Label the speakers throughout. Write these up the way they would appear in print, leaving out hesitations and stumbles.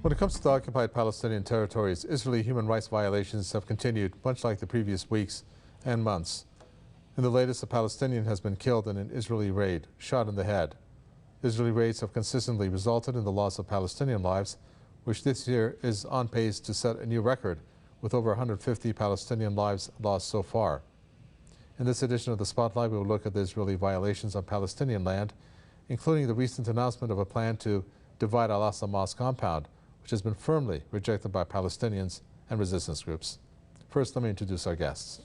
Speaker 1: When it comes to the occupied Palestinian territories, Israeli human rights violations have continued, much like the previous weeks and months. In the latest, a Palestinian has been killed in an Israeli raid, shot in the head. Israeli raids have consistently resulted in the loss of Palestinian lives, which this year is on pace to set a new record, with over 150 Palestinian lives lost so far. In this edition of The Spotlight, we will look at the Israeli violations on Palestinian land, including the recent announcement of a plan to divide al-Aqsa Mosque compound, which has been firmly rejected by Palestinians and resistance groups. First, let me introduce our guests.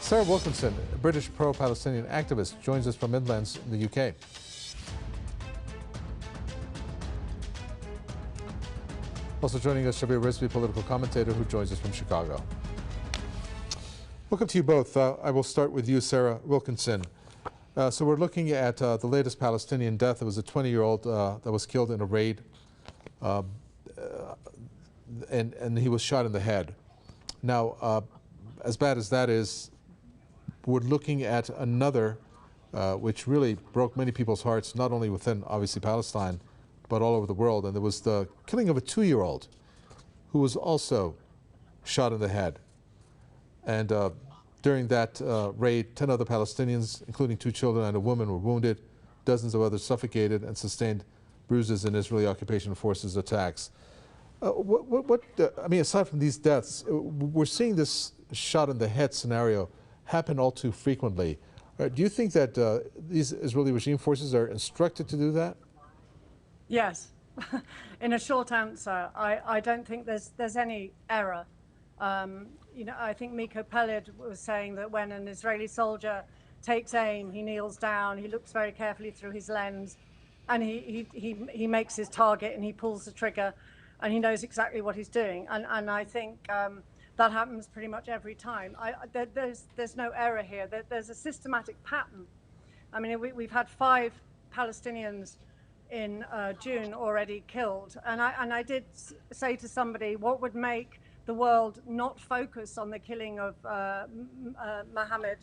Speaker 1: Sarah Wilkinson, a British pro-Palestinian activist, joins us from Midlands in the UK. Also joining us, Shabir Rizvi, political commentator, who joins us from Chicago. Welcome to you both. I will start with you, Sarah Wilkinson. So we're looking at the latest Palestinian death. It was a 20-year-old that was killed in a raid, and he was shot in the head. Now, as bad as that is, we're looking at another which really broke many people's hearts, not only within, obviously, Palestine, but all over the world. And there was the killing of a 2-year-old who was also shot in the head. And during that raid, 10 other Palestinians, including 2 children and a woman, were wounded. Dozens of others suffocated and sustained bruises in Israeli occupation forces attacks. I mean, aside from these deaths, we're seeing this shot in the head scenario happen all too frequently. Do you think that these Israeli regime forces are instructed to do that?
Speaker 2: Yes. In a short answer, I don't think there's any error. You know, I think Miko Peled was saying that when an Israeli soldier takes aim, he kneels down, he looks very carefully through his lens, and he makes his target and he pulls the trigger, and he knows exactly what he's doing. And I think that happens pretty much every time. There's no error here. There's a systematic pattern. I mean, we've had 5 Palestinians in June already killed, and I did say to somebody, what would make the world not focus on the killing of Mohammed,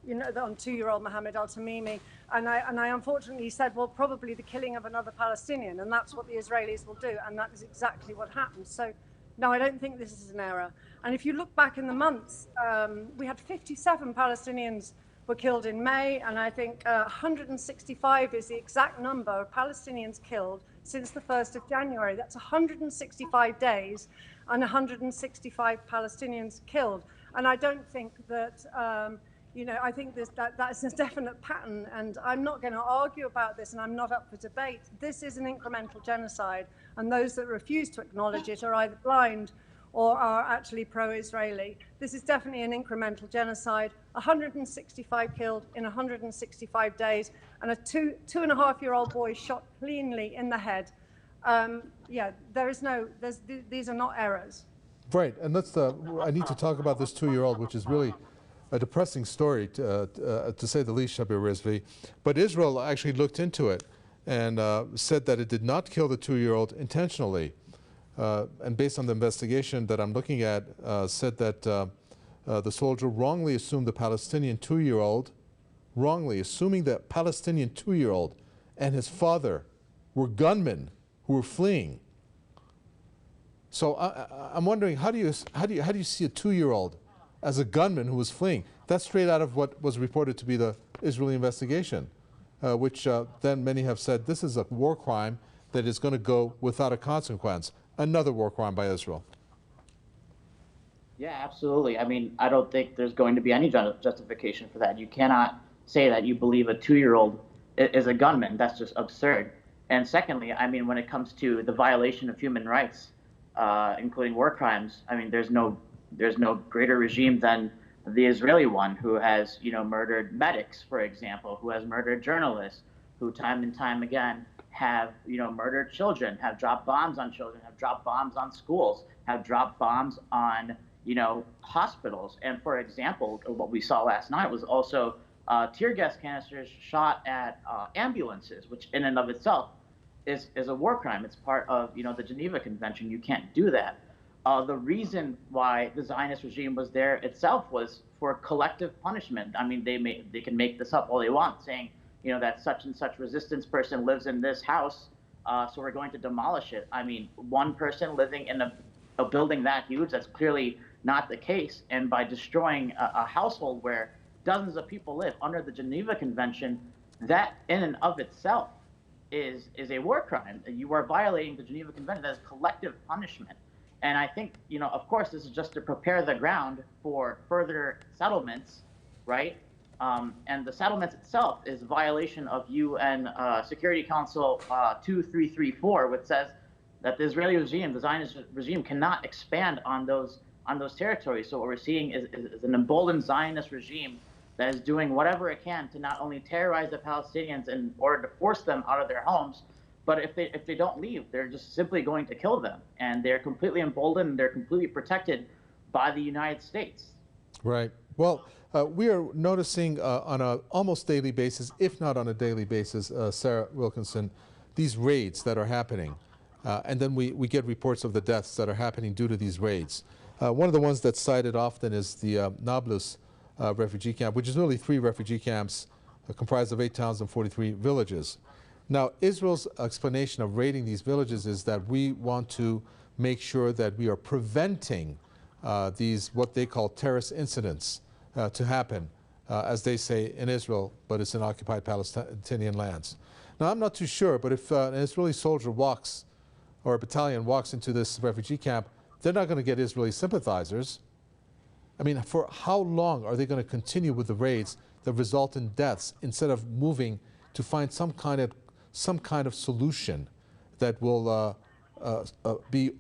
Speaker 2: you know, on 2-year-old Mohammed al-Tamimi, and I unfortunately said, well, probably the killing of another Palestinian, and that's what the Israelis will do, and that is exactly what happened. So, no, I don't think this is an error. And if you look back in the months, we had 57 Palestinians were killed in May, and I think 165 is the exact number of Palestinians killed since the 1st of January. That's 165 days and 165 Palestinians killed. And I don't think that, you know, I think that's a definite pattern, and I'm not going to argue about this, and I'm not up for debate. This is an incremental genocide, and those that refuse to acknowledge it are either blind or are actually pro-Israeli. This is definitely an incremental genocide. 165 killed in 165 days, and a 2.5-year-old boy shot cleanly in the head. Yeah, these are not errors.
Speaker 1: Right, and I need to talk about this 2-year-old, which is really a depressing story, to say the least, Shabir Rizvi. But Israel actually looked into it and said that it did not kill the 2-year-old intentionally. And based on the investigation that I'm looking at, said that the soldier wrongly assumed the Palestinian 2-year-old, and his father were gunmen who were fleeing. So I'm wondering, how do you see a 2-year-old as a gunman who was fleeing? That's straight out of what was reported to be the Israeli investigation, which then many have said this is a war crime that is going to go without a consequence. Another war crime by Israel.
Speaker 3: Yeah, absolutely. I mean, I don't think there's going to be any justification for that. You cannot say that you believe a 2-year-old is a gunman. That's just absurd. And secondly, I mean, when it comes to the violation of human rights, including war crimes, I mean, there's no greater regime than the Israeli one, who has, you know, murdered medics, for example, who has murdered journalists, who time and time again have, you know, murdered children, have dropped bombs on children, have dropped bombs on schools, have dropped bombs on, you know, hospitals. And for example, what we saw last night was also tear gas canisters shot at ambulances, which in and of itself is a war crime. It's part of, you know, the Geneva Convention. You can't do that. The reason why the Zionist regime was there itself was for collective punishment. I mean, they can make this up all they want, saying that such and such resistance person lives in this house, so we're going to demolish it. I mean, one person living in a building that huge, that's clearly not the case. And by destroying a household where dozens of people live under the Geneva Convention, that in and of itself is a war crime. You are violating the Geneva Convention. That is collective punishment. And I think, of course, this is just to prepare the ground for further settlements, right? And the settlements itself is a violation of UN Security Council 2334, which says that the Israeli regime, the Zionist regime, cannot expand on those territories. So what we're seeing is an emboldened Zionist regime that is doing whatever it can to not only terrorize the Palestinians in order to force them out of their homes, but if they don't leave, they're just simply going to kill them. And they're completely emboldened, and they're completely protected by the United States.
Speaker 1: Right. Well, we are noticing on an almost daily basis, if not on a daily basis, Sarah Wilkinson, these raids that are happening. And then we get reports of the deaths that are happening due to these raids. One of the ones that's cited often is the Nablus refugee camp, which is really 3 refugee camps comprised of 8 towns and 43 villages. Now, Israel's explanation of raiding these villages is that we want to make sure that we are preventing these, what they call terrorist incidents, to happen, as they say, in Israel, but it's in occupied Palestinian lands. Now, I'm not too sure, but if an Israeli soldier walks, or a battalion walks into this refugee camp, they're not going to get Israeli sympathizers. I mean, for how long are they going to continue with the raids that result in deaths instead of moving to find some kind of solution that will be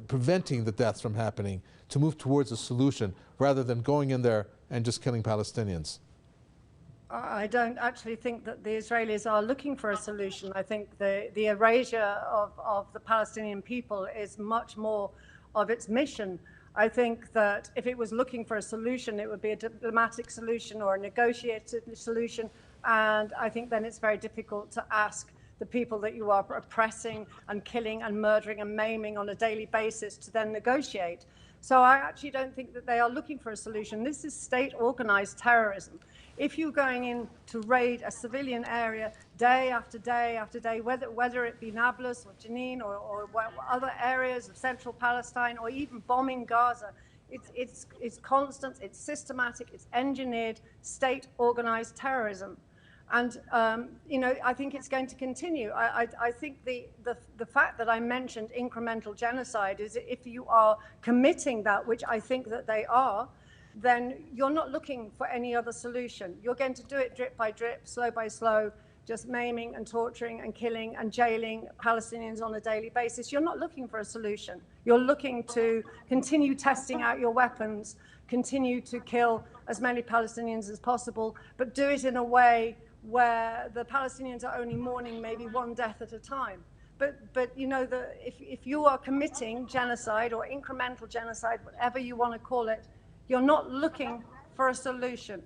Speaker 1: preventing the deaths from happening, to move towards a solution rather than going in there and just killing Palestinians?
Speaker 2: I don't actually think that the Israelis are looking for a solution. I think the erasure of the Palestinian people is much more of its mission. I think that if it was looking for a solution, it would be a diplomatic solution or a negotiated solution. And I think then it's very difficult to ask the people that you are oppressing and killing and murdering and maiming on a daily basis to then negotiate. So I actually don't think that they are looking for a solution. This is state-organized terrorism. If you're going in to raid a civilian area day after day after day, whether it be Nablus or Jenin or other areas of central Palestine, or even bombing Gaza, it's constant, it's systematic, it's engineered, state-organized terrorism. And I think it's going to continue. I think the fact that I mentioned incremental genocide is, if you are committing that, which I think that they are, then you're not looking for any other solution. You're going to do it drip by drip, slow by slow, just maiming and torturing and killing and jailing Palestinians on a daily basis. You're not looking for a solution. You're looking to continue testing out your weapons, continue to kill as many Palestinians as possible, but do it in a way where the Palestinians are only mourning maybe one death at a time. But if you are committing genocide or incremental genocide, whatever you want to call it, you're not looking for a solution.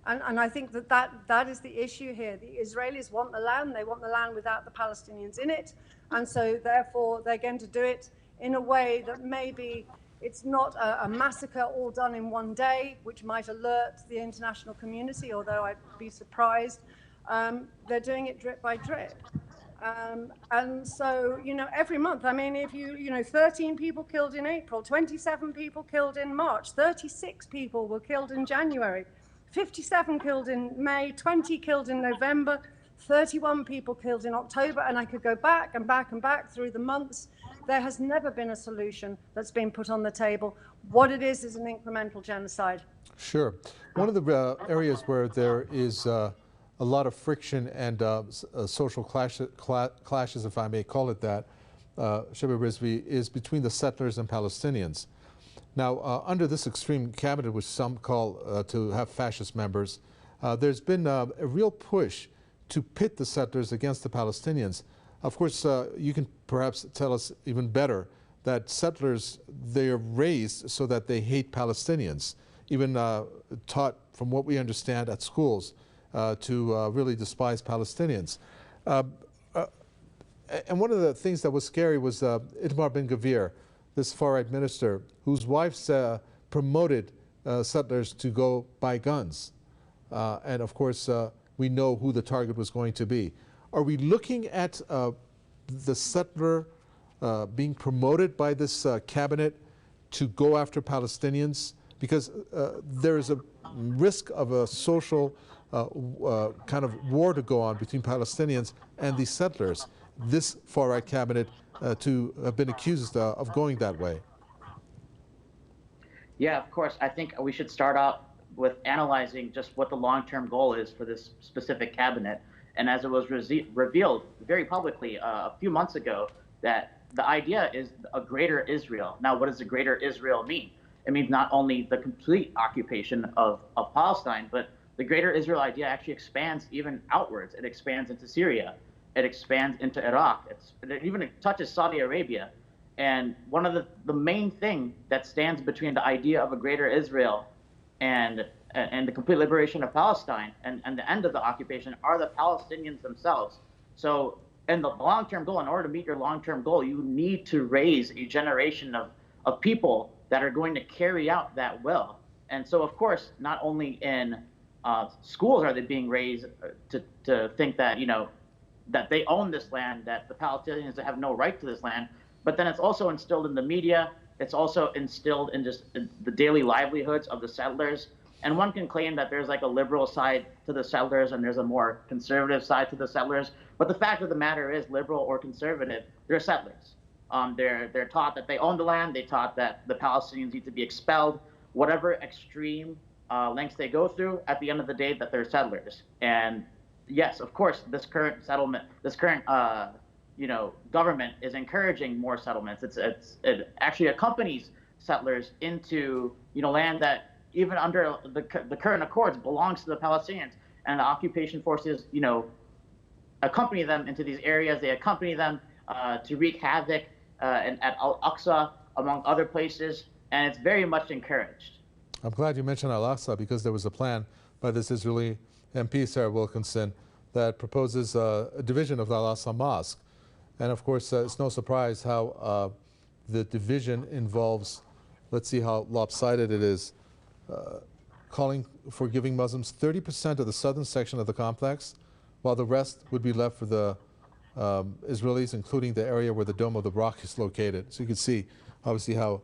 Speaker 2: And I think that is the issue here. The Israelis want the land. They want the land without the Palestinians in it. And so therefore they're going to do it in a way that maybe it's not a massacre all done in one day, which might alert the international community, although I'd be surprised. They're doing it drip by drip. And so, every month, I mean, if 13 people killed in April, 27 people killed in March, 36 people were killed in January, 57 killed in May, 20 killed in November, 31 people killed in October, and I could go back and back and back through the months. There has never been a solution that's been put on the table. What it is an incremental genocide. Sure.
Speaker 1: One of the areas where there is a lot of friction and social clashes, if I may call it that, Sheba Rizvi, is between the settlers and Palestinians. Now, under this extreme cabinet, which some call to have fascist members, there's been a real push to pit the settlers against the Palestinians. Of course, you can perhaps tell us even better that settlers, they are raised so that they hate Palestinians, even taught, from what we understand, at schools, to really despise Palestinians. And one of the things that was scary was Itamar Ben-Gvir, this far-right minister, whose wife promoted settlers to go buy guns. and of course, we know who the target was going to be. Are we looking at the settler being promoted by this cabinet to go after Palestinians? Because there is a risk of a social kind of war to go on between Palestinians and these settlers. This far-right cabinet to have been accused of going that way.
Speaker 3: Yeah, of course. I think we should start out with analyzing just what the long-term goal is for this specific cabinet. And as it was revealed very publicly a few months ago, that the idea is a greater Israel. Now, what does a greater Israel mean? It means not only the complete occupation of Palestine, but the greater Israel idea actually expands even outwards. It expands into Syria. It expands into Iraq. It even touches Saudi Arabia. And one of the main thing that stands between the idea of a greater Israel and the complete liberation of Palestine and the end of the occupation are the Palestinians themselves. So in the long-term goal, in order to meet your long-term goal, you need to raise a generation of people that are going to carry out that will. And so, of course, not only in schools are they being raised to think that, that they own this land, that the Palestinians have no right to this land, but then it's also instilled in the media. It's also instilled in just the daily livelihoods of the settlers. And one can claim that there's like a liberal side to the settlers and there's a more conservative side to the settlers. But the fact of the matter is, liberal or conservative, they're settlers. They're taught that they own the land. They taught that the Palestinians need to be expelled. Whatever extreme lengths they go through, at the end of the day, that they're settlers. And yes, of course, this current settlement, this current government is encouraging more settlements. It actually accompanies settlers into land that even under the current accords belongs to the Palestinians, and the occupation forces accompany them into these areas. They accompany them to wreak havoc at al-Aqsa, among other places, and it's very much encouraged.
Speaker 1: I'm glad you mentioned al-Aqsa, because there was a plan by this Israeli MP, Sarah Wilkinson, that proposes a division of the al-Aqsa Mosque. And of course, it's no surprise how the division involves, let's see how lopsided it is, calling for giving Muslims 30% of the southern section of the complex, while the rest would be left for the Israelis, including the area where the Dome of the Rock is located. So you can see, obviously, how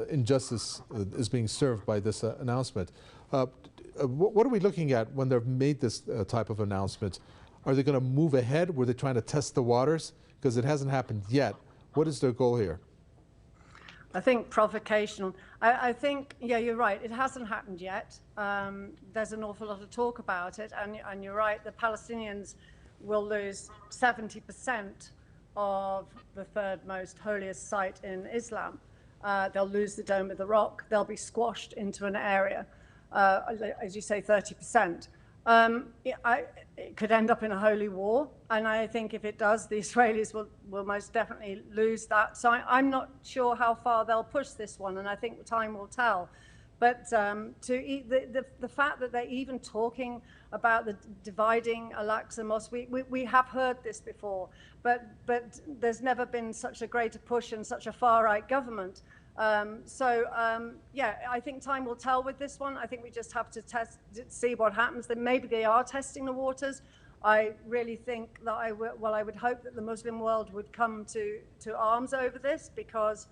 Speaker 1: injustice is being served by this announcement. What are we looking at when they've made this type of announcement? Are they going to move ahead? Were they trying to test the waters? Because it hasn't happened yet. What is their goal here?
Speaker 2: I think provocation. I think, yeah, you're right. It hasn't happened yet. There's an awful lot of talk about it. And you're right, the Palestinians will lose 70% of the third most holiest site in Islam. They'll lose the Dome of the Rock. They'll be squashed into an area, as you say, 30%. It could end up in a holy war, and I think if it does, the Israelis will most definitely lose that. So I'm not sure how far they'll push this one, and I think time will tell. But the fact that they're even talking about the dividing al-Aqsa Mosque, we have heard this before, but there's never been such a greater push and such a far-right government. Yeah, I think time will tell with this one. I think we just have to see what happens. That maybe they are testing the waters. I really think that I would hope that the Muslim world would come to arms over this, because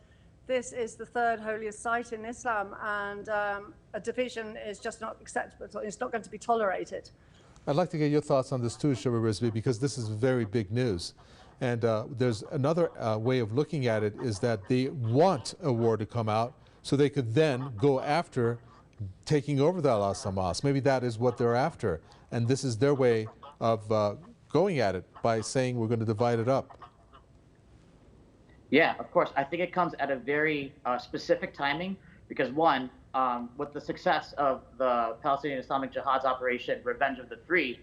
Speaker 2: this is the third holiest site in Islam, and a division is just not acceptable. It's not going to be tolerated.
Speaker 1: I'd like to get your thoughts on this too, Shaba Rizvi, because this is very big news. And there's another way of looking at it, is that they want a war to come out so they could then go after taking over the al-Aqsa Mosque. Maybe that is what they're after. And this is their way of going at it, by saying we're going to divide it up.
Speaker 3: Yeah, of course. I think it comes at a very specific timing, because one, with the success of the Palestinian Islamic Jihad's operation, Revenge of the Free,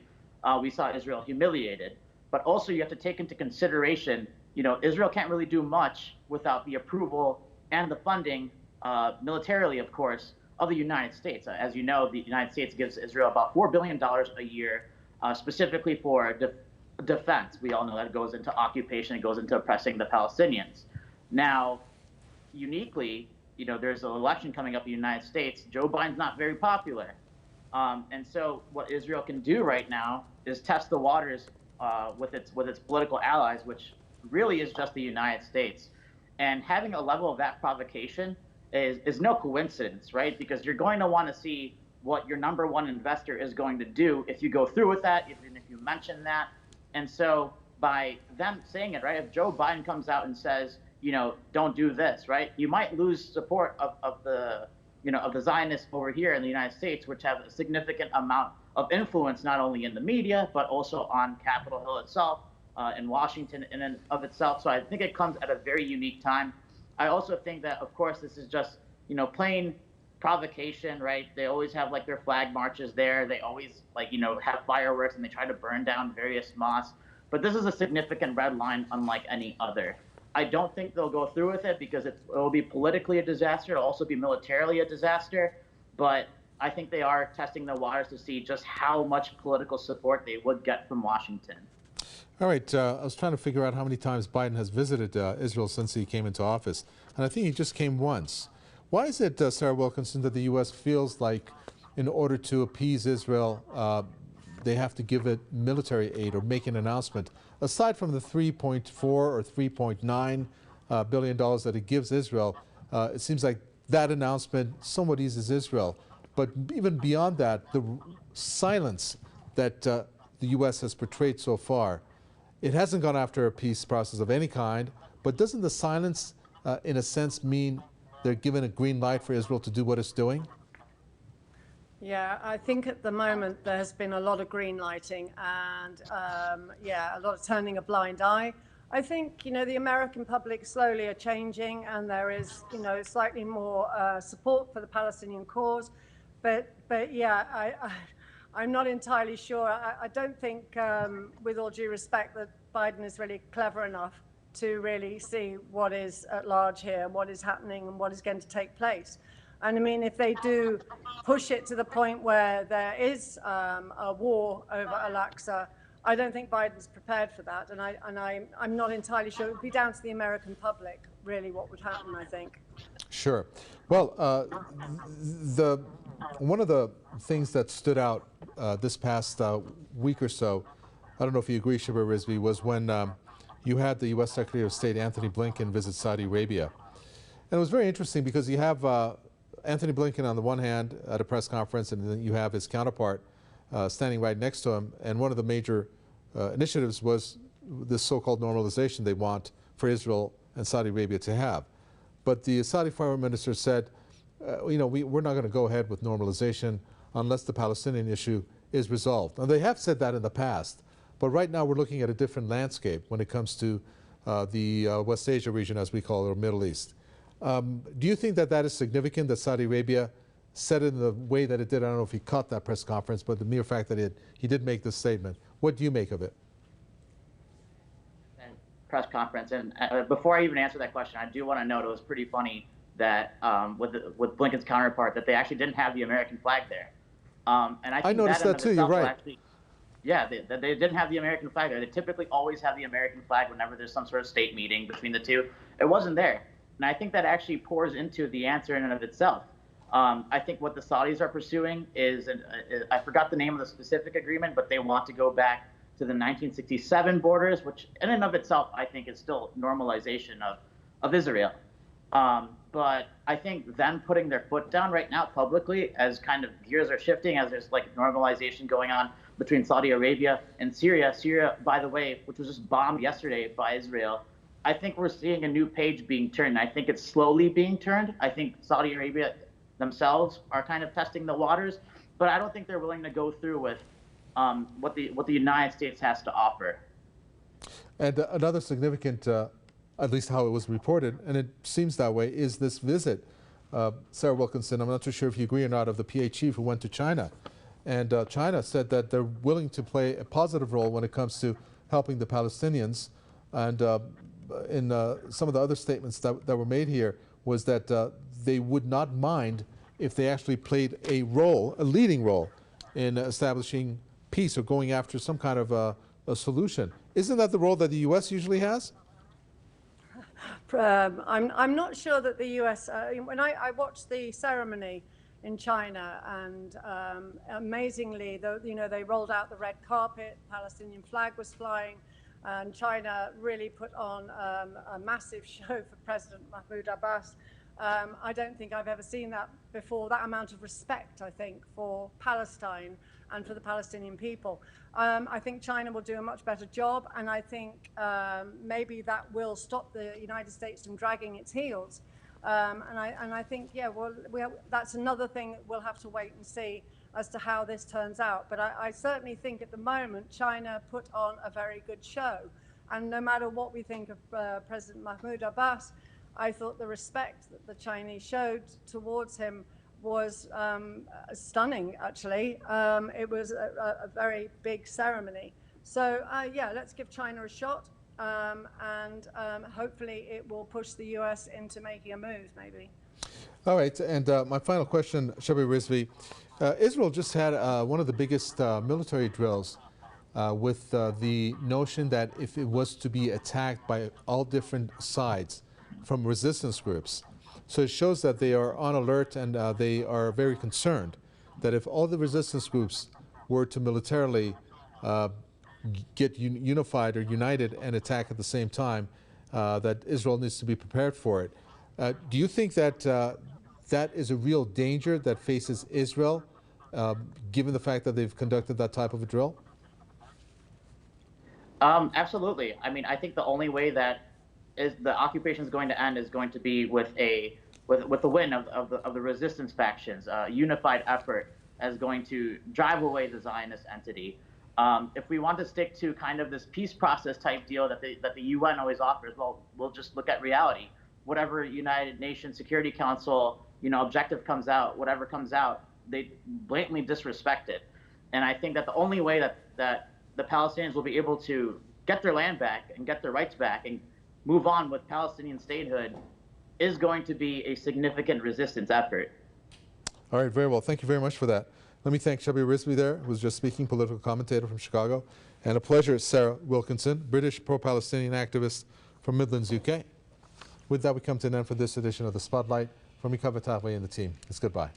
Speaker 3: we saw Israel humiliated. But also you have to take into consideration, Israel can't really do much without the approval and the funding, militarily, of course, of the United States. As you know, the United States gives Israel about $4 billion a year, specifically for defense. We all know that it goes into occupation, it goes into oppressing the Palestinians. Now, uniquely, there's an election coming up in the United States. Joe Biden's not very popular. And so what Israel can do right now is test the waters with its political allies, which really is just the United States. And having a level of that provocation is no coincidence, right? Because you're going to want to see what your number one investor is going to do if you go through with that, even if you mention that. And so by them saying it, right, if Joe Biden comes out and says, don't do this, right, you might lose support of the of the Zionists over here in the United States, which have a significant amount of influence not only in the media but also on Capitol Hill itself, in Washington in and of itself. So I think it comes at a very unique time. I also think that, of course, this is just plain provocation, right? They always have like their flag marches there. They always have fireworks and they try to burn down various mosques. But this is a significant red line unlike any other. I don't think they'll go through with it because it will be politically a disaster. It'll also be militarily a disaster. But I think they are testing the waters to see just how much political support they would get from Washington.
Speaker 1: All right, I was trying to figure out how many times Biden has visited Israel since he came into office, and I think he just came once. Why is it, Sarah Wilkinson, that the U.S. feels like in order to appease Israel, they have to give it military aid or make an announcement? Aside from the $3.4 or $3.9 billion that it gives Israel, it seems like that announcement somewhat eases Israel. But even beyond that, the silence that the U.S. has portrayed so far, it hasn't gone after a peace process of any kind, but doesn't the silence, in a sense, mean they're given a green light for Israel to do what it's doing?
Speaker 2: Yeah, I think at the moment there has been a lot of green lighting and, a lot of turning a blind eye. I think, the American public slowly are changing and there is, slightly more support for the Palestinian cause. But yeah, I'm not entirely sure. I don't think, with all due respect, that Biden is really clever enough to really see what is at large here, what is happening and what is going to take place. And I mean, if they do push it to the point where there is a war over al-Aqsa, I don't think Biden's prepared for that. And I'm not entirely sure. It would be down to the American public, really, what would happen, I think.
Speaker 1: Sure. Well, one of the things that stood out this past week or so, I don't know if you agree, Shibir Rizvi, was when you had the U.S. Secretary of State Anthony Blinken visit Saudi Arabia. And it was very interesting because you have Anthony Blinken on the one hand at a press conference, and then you have his counterpart standing right next to him. And one of the major initiatives was this so-called normalization they want for Israel and Saudi Arabia to have. But the Saudi foreign minister said, we're not going to go ahead with normalization unless the Palestinian issue is resolved. And they have said that in the past. But right now we're looking at a different landscape when it comes to the West Asia region, as we call it, or Middle East. Do you think that that is significant, that Saudi Arabia said it in the way that it did? I don't know if he caught that press conference, but the mere fact that he did make this statement. What do you make of it?
Speaker 3: Press conference. And before I even answer that question, I do want to note it was pretty funny that with Blinken's counterpart, that they actually didn't have the American flag there. And I think
Speaker 1: noticed that too. You're right.
Speaker 3: Actually, yeah, they didn't have the American flag there. They typically always have the American flag whenever there's some sort of state meeting between the two. It wasn't there. And I think that actually pours into the answer in and of itself. I think what the Saudis are pursuing is, I forgot the name of the specific agreement, but they want to go back to the 1967 borders, which in and of itself, I think is still normalization of Israel. But I think them putting their foot down right now publicly, as kind of gears are shifting, as there's like normalization going on between Saudi Arabia and Syria. Syria, by the way, which was just bombed yesterday by Israel. I think we're seeing a new page being turned. I think it's slowly being turned. I think Saudi Arabia themselves are kind of testing the waters, but I don't think they're willing to go through with what the United States has to offer.
Speaker 1: And another significant, at least how it was reported, and it seems that way, is this visit. Sarah Wilkinson, I'm not too sure if you agree or not, of the PA chief who went to China. And China said that they're willing to play a positive role when it comes to helping the Palestinians. And in some of the other statements that were made here was that they would not mind if they actually played a role, a leading role, in establishing peace or going after some kind of a solution. Isn't that the role that the U.S. usually has?
Speaker 2: I'm not sure that the U.S. When I watched the ceremony, in China, and amazingly, they rolled out the red carpet, Palestinian flag was flying, and China really put on a massive show for President Mahmoud Abbas. I don't think I've ever seen that before, that amount of respect, I think, for Palestine and for the Palestinian people. I think China will do a much better job, and I think maybe that will stop the United States from dragging its heels. And I think, yeah, well, that's another thing that we'll have to wait and see as to how this turns out. But I certainly think at the moment, China put on a very good show. And no matter what we think of President Mahmoud Abbas, I thought the respect that the Chinese showed towards him was stunning, actually. It was a very big ceremony. So, yeah, let's give China a shot. And hopefully it will push the U.S. into making a move, maybe.
Speaker 1: All right, and my final question, Shabir Rizvi. Israel just had one of the biggest military drills with the notion that if it was to be attacked by all different sides from resistance groups, so it shows that they are on alert, and they are very concerned that if all the resistance groups were to militarily get unified or united and attack at the same time, that Israel needs to be prepared for it. Do you think that that is a real danger that faces Israel, given the fact that they've conducted that type of a drill?
Speaker 3: Absolutely. I mean, I think the only way that the occupation is going to end is going to be with the win of the resistance factions. A unified effort is going to drive away the Zionist entity. If we want to stick to kind of this peace process type deal that the UN always offers, well, we'll just look at reality. Whatever United Nations Security Council, objective comes out, whatever comes out, they blatantly disrespect it. And I think that the only way that the Palestinians will be able to get their land back and get their rights back and move on with Palestinian statehood is going to be a significant resistance effort.
Speaker 1: All right, very well. Thank you very much for that. Let me thank Shabir Rizvi there, who was just speaking, political commentator from Chicago. And a pleasure, Sarah Wilkinson, British pro-Palestinian activist from Midlands, UK. With that, we come to an end for this edition of The Spotlight. From me, Kaveh and the team, it's goodbye.